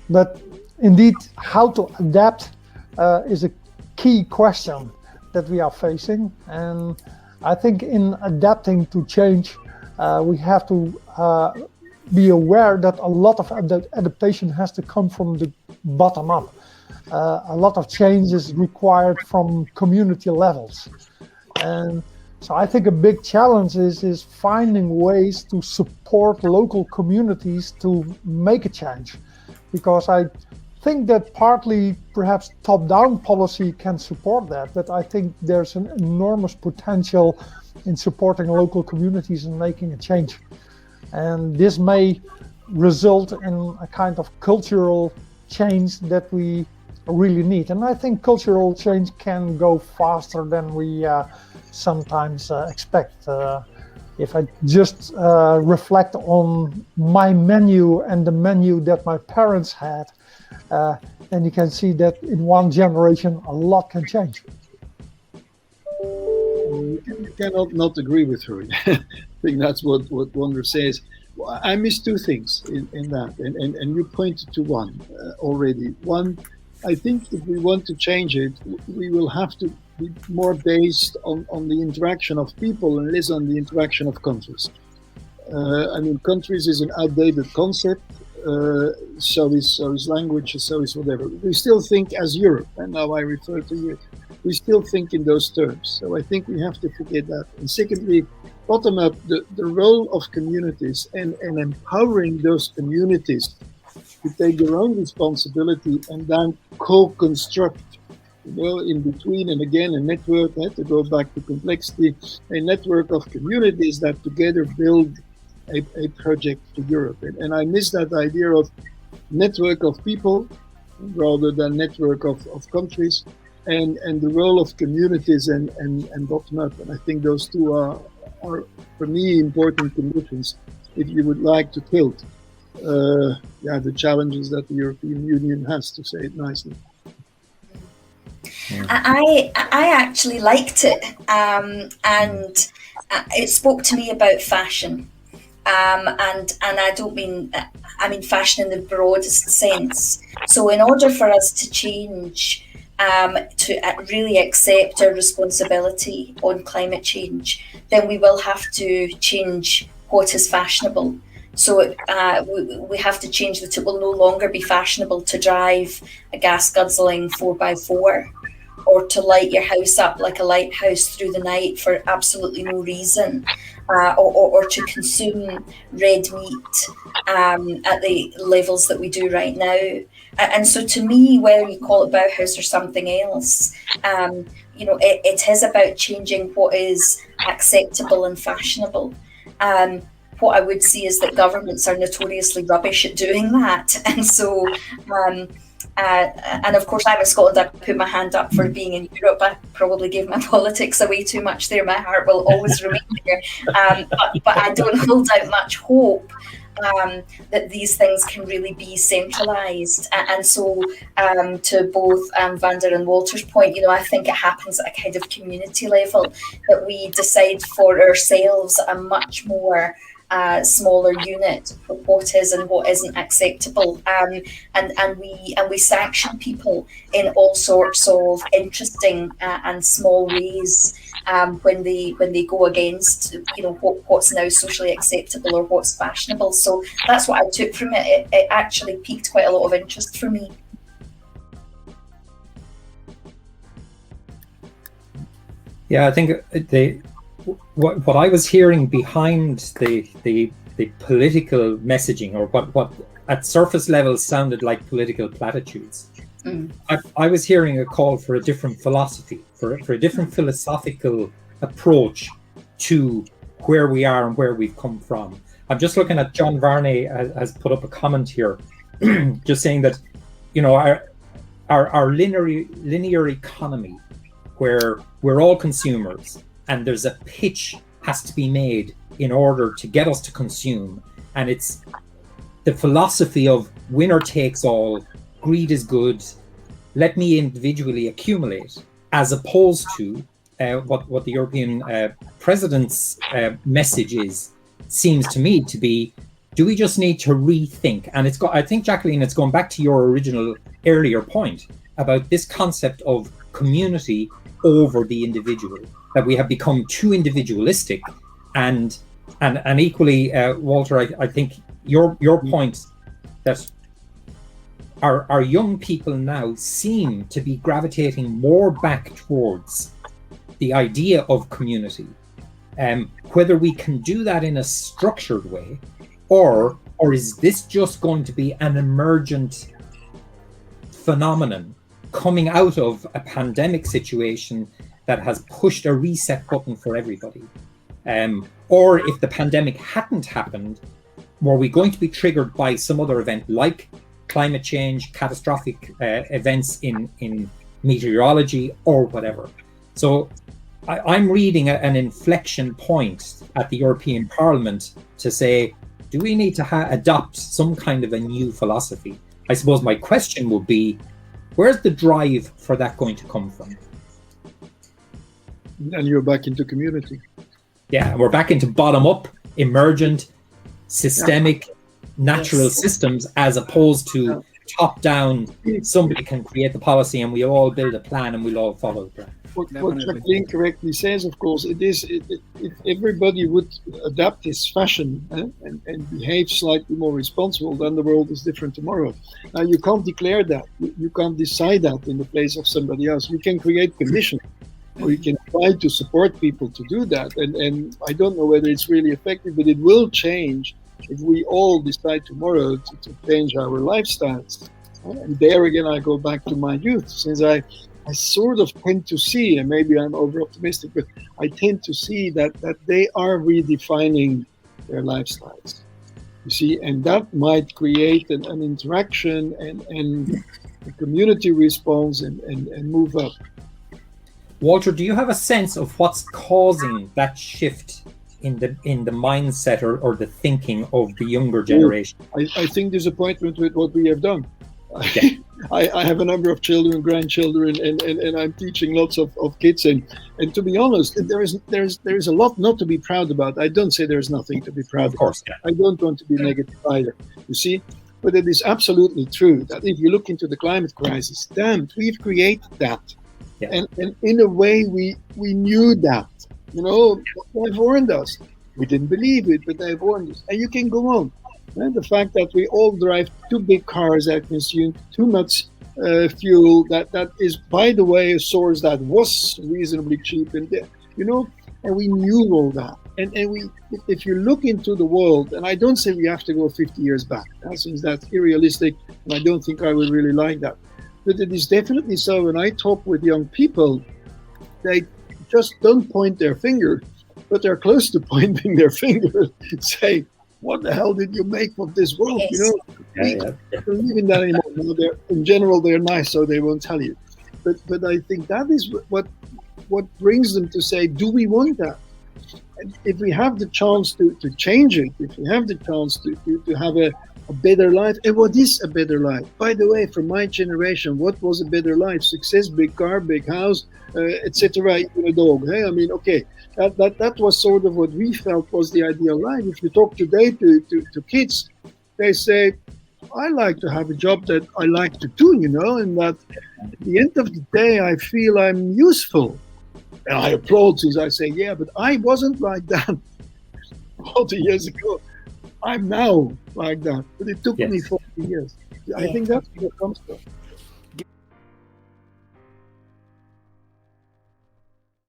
But indeed, how to adapt is a key question that we are facing. And I think in adapting to change, we have to be aware that a lot of adaptation has to come from the bottom up. A lot of change is required from community levels. And so I think a big challenge is finding ways to support local communities to make a change. Because I think that partly perhaps top-down policy can support that, but I think there's an enormous potential in supporting local communities and making a change. And this may result in a kind of cultural change that we really need. And I think cultural change can go faster than we sometimes expect. If I just reflect on my menu and the menu that my parents had, then you can see that in one generation a lot can change. You cannot not agree with her. I think that's what Wonder says. I miss two things in that, and you pointed to one already. One, I think if we want to change it, we will have to be more based on the interaction of people and less on the interaction of countries. I mean, countries is an outdated concept, so is language, so is whatever. We still think as Europe, and now I refer to you, we still think in those terms. So I think we have to forget that. And secondly, bottom up, the role of communities and empowering those communities to take their own responsibility and then co-construct, in between, and again, a network, to go back to complexity, a network of communities that together build a project to Europe. And I miss that idea of network of people rather than network of countries, and the role of communities and bottom up. And I think those two are for me important conditions if you would like to tilt the challenges that the European Union has, to say it nicely. I actually liked it, and it spoke to me about fashion, and I don't mean, I mean fashion in the broadest sense. So in order for us to change, to really accept our responsibility on climate change, then we will have to change what is fashionable. So we have to change that it will no longer be fashionable to drive a gas guzzling 4x4 or to light your house up like a lighthouse through the night for absolutely no reason, or to consume red meat at the levels that we do right now. And so to me, whether you call it Bauhaus or something else, it is about changing what is acceptable and fashionable. What I would see is that governments are notoriously rubbish at doing that. And so, and of course, I'm in Scotland, I put my hand up for being in Europe. I probably gave my politics away too much there. My heart will always remain there. But I don't hold out much hope that these things can really be centralised. And so to both Vander and Walter's point, I think it happens at a kind of community level, that we decide for ourselves a much more smaller unit for what is and what isn't acceptable, and we sanction people in all sorts of interesting and small ways when they go against what's now socially acceptable or what's fashionable. So that's what I took from it. It actually piqued quite a lot of interest for me. Yeah, I think what I was hearing behind the political messaging, or what at surface level sounded like political platitudes, I was hearing a call for a different philosophy, for a different philosophical approach to where we are and where we've come from. I'm just looking at John Varney has put up a comment here, just saying that our linear economy, where we're all consumers, and there's a pitch has to be made in order to get us to consume. And it's the philosophy of winner takes all, greed is good, let me individually accumulate, as opposed to what the European president's message seems to me to be, do we just need to rethink? And I think, Jacqueline, it's going back to your original earlier point about this concept of community over the individual, that we have become too individualistic. And equally, Walter, I think your point that our young people now seem to be gravitating more back towards the idea of community. Whether we can do that in a structured way, or is this just going to be an emergent phenomenon coming out of a pandemic situation that has pushed a reset button for everybody? Or if the pandemic hadn't happened, were we going to be triggered by some other event like climate change, catastrophic events in meteorology, or whatever? So I'm reading an inflection point at the European Parliament to say, do we need to adopt some kind of a new philosophy? I suppose my question would be, where's the drive for that going to come from? And you're back into community. Yeah, we're back into bottom-up, emergent, systemic, natural systems, as opposed to top-down. Somebody can create the policy and we all build a plan and we'll all follow the plan. What Jacqueline correctly says, of course, if everybody would adapt his fashion and behave slightly more responsible, then the world is different tomorrow. Now, you can't declare that. You can't decide that in the place of somebody else. We can create conditions, or you can try to support people to do that. And I don't know whether it's really effective, but it will change if we all decide tomorrow to change our lifestyles. And there again, I go back to my youth, since I sort of tend to see, and maybe I'm over-optimistic, but I tend to see that they are redefining their lifestyles. You see, and that might create an interaction and a community response and move up. Walter, do you have a sense of what's causing that shift in the mindset or the thinking of the younger generation? I think disappointment with what we have done. I have a number of children, grandchildren, and I'm teaching lots of kids. And to be honest, there is a lot not to be proud about. I don't say there's nothing to be proud about. I don't want to be negative either, you see. But it is absolutely true that if you look into the climate crisis, damn, we've created that. Yeah. And in a way, we knew that. You know, they've warned us. We didn't believe it, but they've warned us. And you can go on. And the fact that we all drive too big cars that consume too much fuel, that is, by the way, a source that was reasonably cheap, and you know, and we knew all that. And we, if you look into the world, and I don't say we have to go 50 years back, since that's unrealistic, and I don't think I would really like that. But it is definitely so. When I talk with young people, they just don't point their finger, but they're close to pointing their finger, say, what the hell did you make of this world? Yes. You know, we don't believe in that anymore. You know, in general, they're nice, so they won't tell you. But I think that is what brings them to say, do we want that? And if we have the chance to change it, if we have the chance to have a better life, and what is a better life? By the way, for my generation, what was a better life? Success, big car, big house, etc. Even a dog. Hey, I mean, okay. That was sort of what we felt was the ideal life. If you talk today to kids, they say, I like to have a job that I like to do, you know, and that at the end of the day, I feel I'm useful. And I applaud since I say, yeah, but I wasn't like that 40 years ago. I'm now like that. But it took me 40 years. I think that's where it comes from.